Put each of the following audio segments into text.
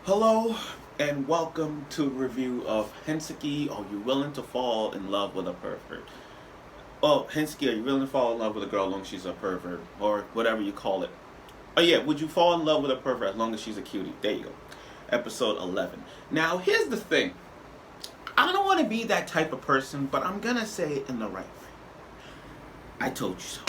Hello and welcome to a review of Hensuki. Are you willing to fall in love with a pervert? Oh, Hensuki, are you willing to fall in love with a girl as long as she's a pervert? Or whatever you call it. Oh yeah, would you fall in love with a pervert as long as she's a cutie? There you go. Episode 11. Now, here's the thing. I don't want to be that type of person, but I'm going to say it in the right way. I told you so.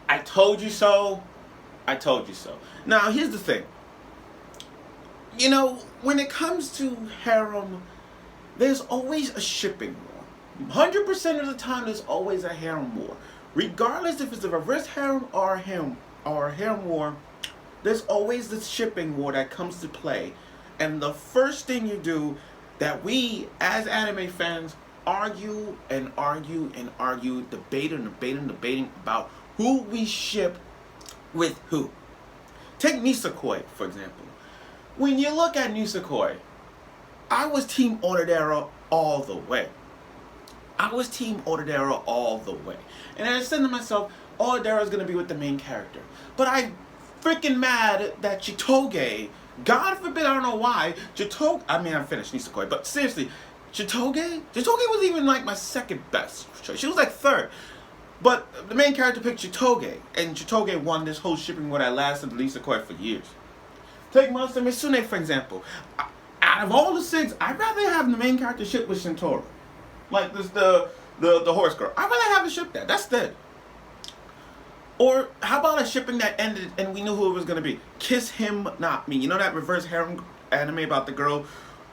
I told you so. I told you so. Now, here's the thing. You know, when it comes to harem, there's always a shipping war. 100% of the time, there's always a harem war. Regardless if it's a reverse harem or a harem war, there's always this shipping war that comes to play. And the first thing you do that we, as anime fans, argue and argue and argue, debating about who we ship with who. Take Nisekoi, for example. When you look at Nisekoi, I was Team Onodera all the way. I was Team Onodera all the way. And I said to myself, Onodera is going to be with the main character. But I'm freaking mad that Chitoge, God forbid, I don't know why, I finished Nisekoi, but seriously, Chitoge was even like my second best choice. She was like third. But the main character picked Chitoge, and Chitoge won this whole shipping war that lasted Nisekoi for years. Take Monster Misune, for example. Out of all the six, I'd rather have the main character ship with Shintaro. Like this, the horse girl. I'd rather have the ship that. That's dead. Or how about a shipping that ended and we knew who it was going to be? Kiss Him, Not Me. You know that reverse harem anime about the girl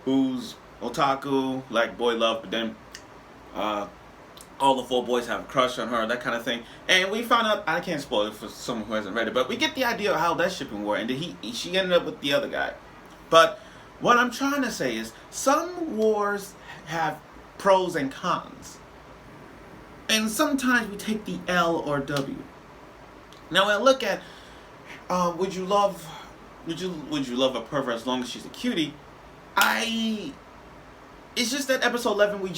who's otaku, like boy love, but then all the four boys have a crush on her, that kind of thing. And we found out, I can't spoil it for someone who hasn't read it, but we get the idea of how that shipping war ended. She ended up with the other guy. But what I'm trying to say is, some wars have pros and cons. And sometimes we take the L or W. Now when I look at, would you love a pervert as long as she's a cutie? It's just that episode 11,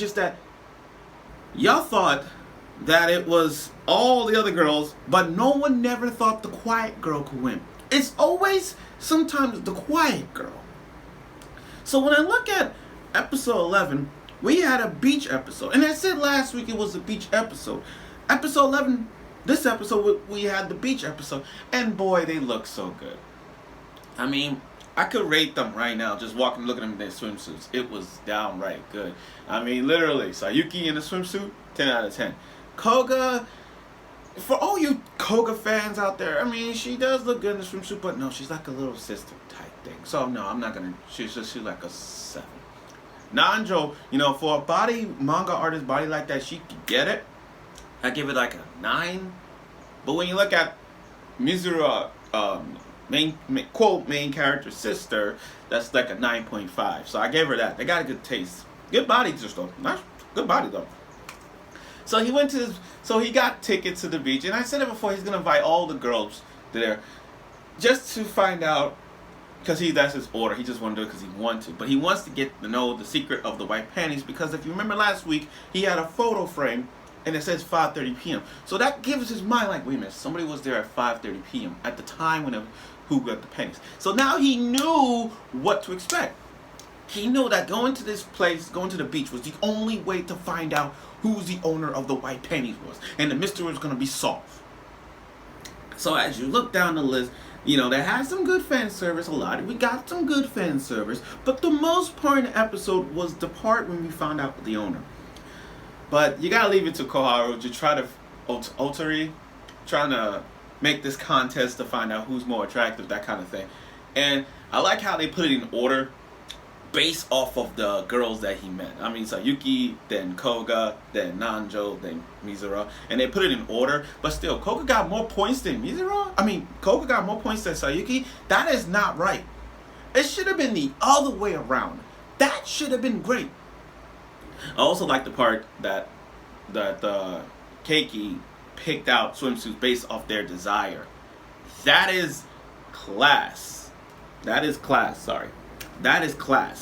y'all thought that it was all the other girls, but no one never thought the quiet girl could win. It's always sometimes the quiet girl. So when I look at episode 11, we had a beach episode. And I said last week it was a beach episode. Episode 11, this episode, we had the beach episode. And boy, they look so good. I mean, I could rate them right now, just walking, looking at them in their swimsuits. It was downright good. I mean, literally, Sayuki in a swimsuit, 10 out of 10. Koga, for all you Koga fans out there, I mean, she does look good in the swimsuit, but no, she's like a little sister type thing. So no, I'm not gonna. She's like a 7. Nanjo, for a manga artist body like that, she could get it. I give it like a 9. But when you look at Mizuha, main character sister, that's like a 9.5. So I gave her that. They got a good taste. Good body just though. Not good body though. So he got tickets to the beach, and I said it before, he's gonna invite all the girls there just to find out, because that's his order. He just wanted to do it because he wanted to. But he wants to get to know the secret of the white panties, because if you remember last week, he had a photo frame and it says 5:30 p.m. So that gives his mind like, wait a minute, somebody was there at 5:30 p.m. at the time who got the panties. So now he knew what to expect. He knew that going to the beach was the only way to find out who's the owner of the white panties was. And the mystery was going to be solved. So as you look down the list, they had some good fan service, we got some good fan service, but the most important episode was the part when we found out the owner. But you gotta leave it to Koharu to try to Otori, trying to make this contest to find out who's more attractive, that kind of thing. And I like how they put it in order based off of the girls that he met. I mean, Sayuki, then Koga, then Nanjo, then Mizuha. And they put it in order, but still, Koga got more points than Mizuha? Koga got more points than Sayuki? That is not right. It should have been the other way around. That should have been great. I also like the part that Keiki picked out swimsuits based off their desire. That is class. That is class,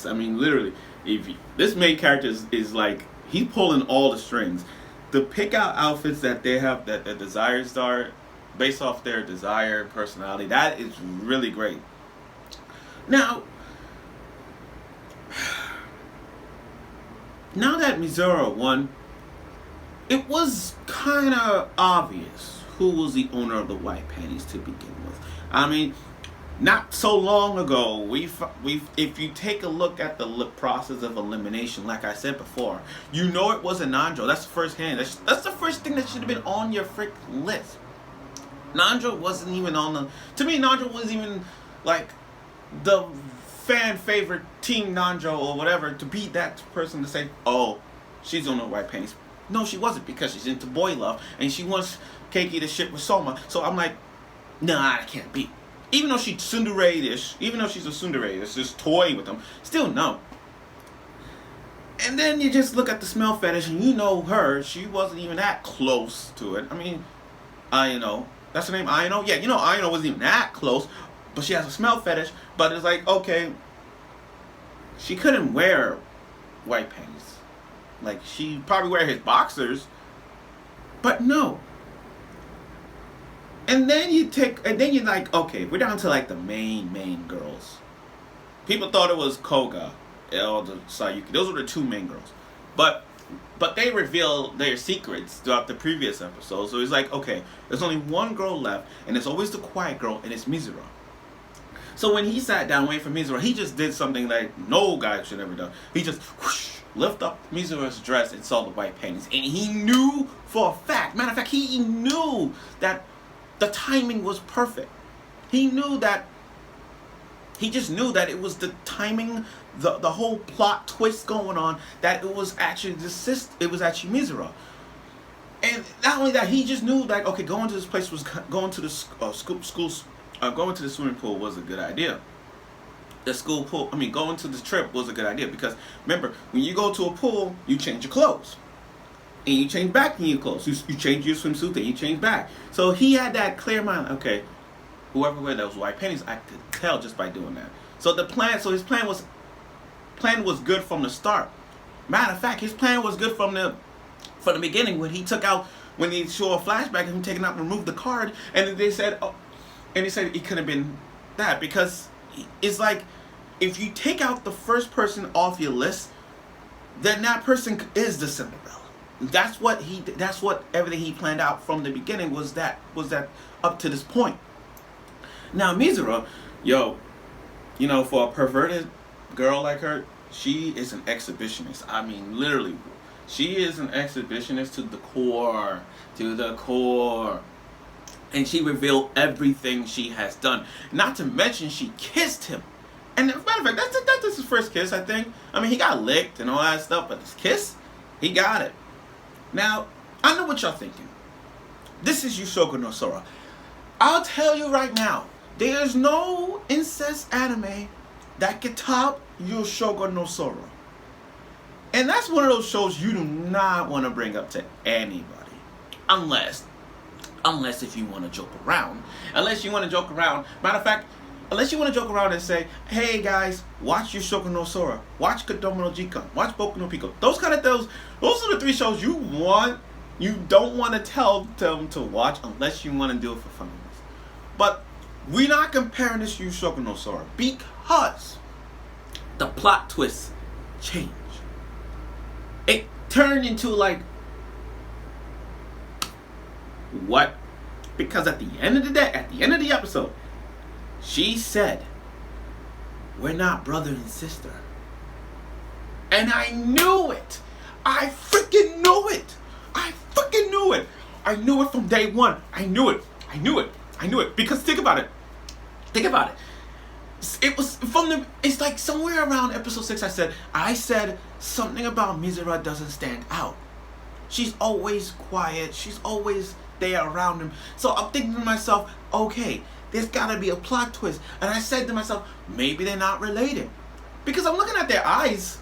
I mean, literally, this main character is like, he's pulling all the strings. The pick out outfits that they have, that their desires are based off their desire, personality, that is really great. Now that Mizuha won, it was kind of obvious who was the owner of the white panties to begin with. I mean, not so long ago, we've if you take a look at the process of elimination, like I said before, you know it wasn't Nanjo. That's the first hand. That's the first thing that should have been on your frick list. Nanjo wasn't even on the. To me, Nanjo wasn't even like the fan favorite team Nanjo or whatever to be that person to say, oh, she's on the white panties. No, she wasn't, because she's into boy love and she wants Keiki to ship with Soma. So I'm like, nah, that can't be. Even though she's tsundere-ish, even though she's a tsundere that's just toying with them, still no. And then you just look at the smell fetish and you know her, she wasn't even that close to it. I mean, Aino, that's her name, Aino? Yeah, you know Aino wasn't even that close, but she has a smell fetish. But it's like, okay, she couldn't wear white panties. Like, she probably wear his boxers, but no. And then you're like, okay, we're down to like the main girls. People thought it was Koga or the Sayuki. Those were the two main girls. But they revealed their secrets throughout the previous episodes. So it's like, okay, there's only one girl left, and it's always the quiet girl, and it's Mizuha. So when he sat down waiting for Mizuha, he just did something like no guy should ever done. He just whoosh, lift up Mizuha's dress and saw the white panties. And he knew for a fact, matter of fact, he knew that the timing was perfect. He just knew that it was the timing, the whole plot twist going on, that it was actually Mizuha. And not only that, he just knew that, okay, going to this place was going to the going to the swimming pool was a good idea. Going to the trip was a good idea, because remember, when you go to a pool, you change your clothes. And you change back in your clothes. You change your swimsuit, then you change back. So he had that clear mind. Okay, whoever wear those white panties, I could tell just by doing that. So his plan was good from the start. Matter of fact, his plan was good from the beginning, when they show a flashback of him taking out and remove the card, and then they said, it could have been that, because it's like, if you take out the first person off your list, then that person is the Cinderella. That's what everything he planned out from the beginning was that up to this point. Now Mizuha, for a perverted girl like her, she is an exhibitionist. I mean, literally, she is an exhibitionist to the core. And she revealed everything she has done. Not to mention, she kissed him. And as a matter of fact, that's his first kiss, I think. I mean, he got licked and all that stuff, but this kiss, he got it. Now, I know what y'all thinking. This is Yushoku no Sora. I'll tell you right now, there's no incest anime that can top Yushoku no Sora. And that's one of those shows you do not want to bring up to anybody. Unless if you want to joke around. Matter of fact, unless you want to joke around and say, hey guys, watch Yushoku no Sora, watch Kodomo no Jikan, watch Boku no Pico. Those are the three shows you don't want to tell them to watch unless you want to do it for fun. But we're not comparing this to Yushoku no Sora, because the plot twists change. It turned into like, what? Because at the end of the episode, she said, we're not brother and sister. And I knew it. I freaking knew it. I knew it from day one. I knew it. Because think about it. It was it's like somewhere around episode 6 I said something about Mizuha doesn't stand out. She's always quiet. She's always there around him. So I'm thinking to myself, okay, there's gotta be a plot twist. And I said to myself, maybe they're not related. Because I'm looking at their eyes.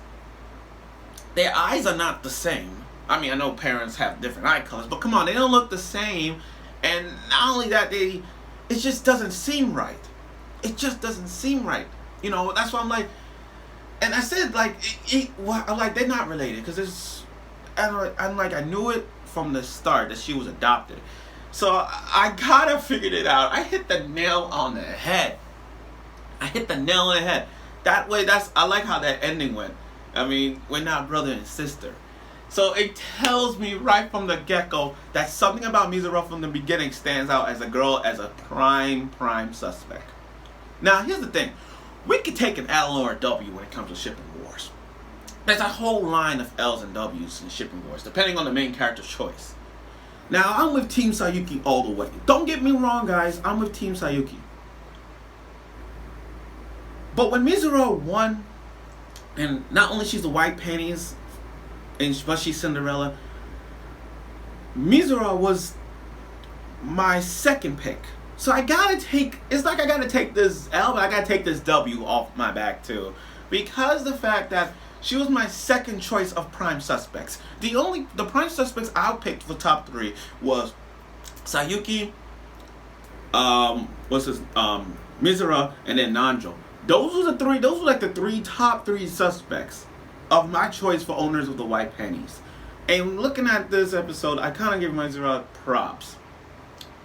Their eyes are not the same. I mean, I know parents have different eye colors, but come on, they don't look the same. And not only that, it just doesn't seem right. It just doesn't seem right. That's why I'm like, and I said I'm like, they're not related, because I knew it from the start that she was adopted. So I kind of figured it out. I hit the nail on the head. hit the nail on the head. That way, I like how that ending went. I mean, we're not brother and sister. So it tells me right from the get-go that something about Mizuha from the beginning stands out as a girl, as a prime suspect. Now, here's the thing. We could take an L or a W when it comes to shipping wars. There's a whole line of L's and W's in shipping wars, depending on the main character's choice. Now, I'm with Team Sayuki all the way. Don't get me wrong, guys. I'm with Team Sayuki. But when Mizuha won, and not only she's the white panties, but she's Cinderella, Mizuha was my second pick. So I gotta take this L, but I gotta take this W off my back too. Because the fact that she was my second choice of prime suspects. The prime suspects I picked for top 3 was Sayuki, Mizuha, and then Nanjo. Those were like the top three suspects of my choice for owners of the white panties. And looking at this episode, I kind of give Mizuha props.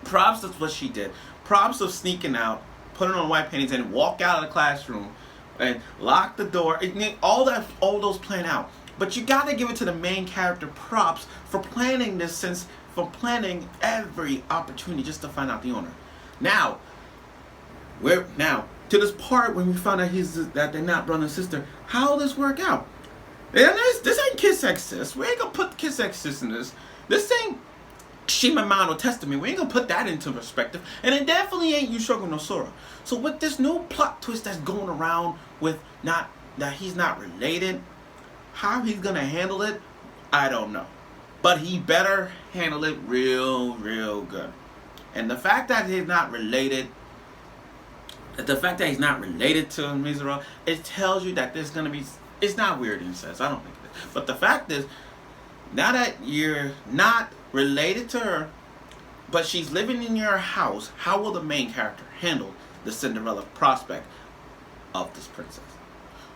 Props, that's what she did. Props of sneaking out, putting on white panties, and walk out of the classroom and lock the door. All those planned out. But you gotta give it to the main character props for planning this, for planning every opportunity just to find out the owner. Now to this part when we found out that they're not brother and sister. How will this work out? And this ain't Kiss X Sis. We ain't gonna put Kiss X Sis in this. This ain't Shimamano Testament. We ain't gonna put that into perspective. And it definitely ain't Yushoku no Sora. So with this new plot twist that's going around with that he's not related, how he's gonna handle it, I don't know. But he better handle it real good. And the fact that he's not related to Mizuha, it tells you that there's gonna be. It's not weird in a sense. I don't think it is. But the fact is, now that you're not related to her, but she's living in your house, how will the main character handle the Cinderella prospect of this princess?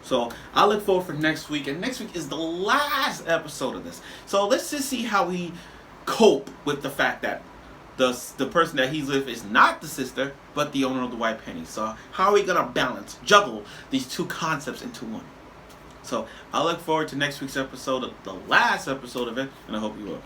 So I look forward for next week, and next week is the last episode of this. So let's just see how we cope with the fact that the person that he's with is not the sister, but the owner of the white panties. So how are we gonna juggle these two concepts into one? So I look forward to next week's episode, the last episode of it, and I hope you will.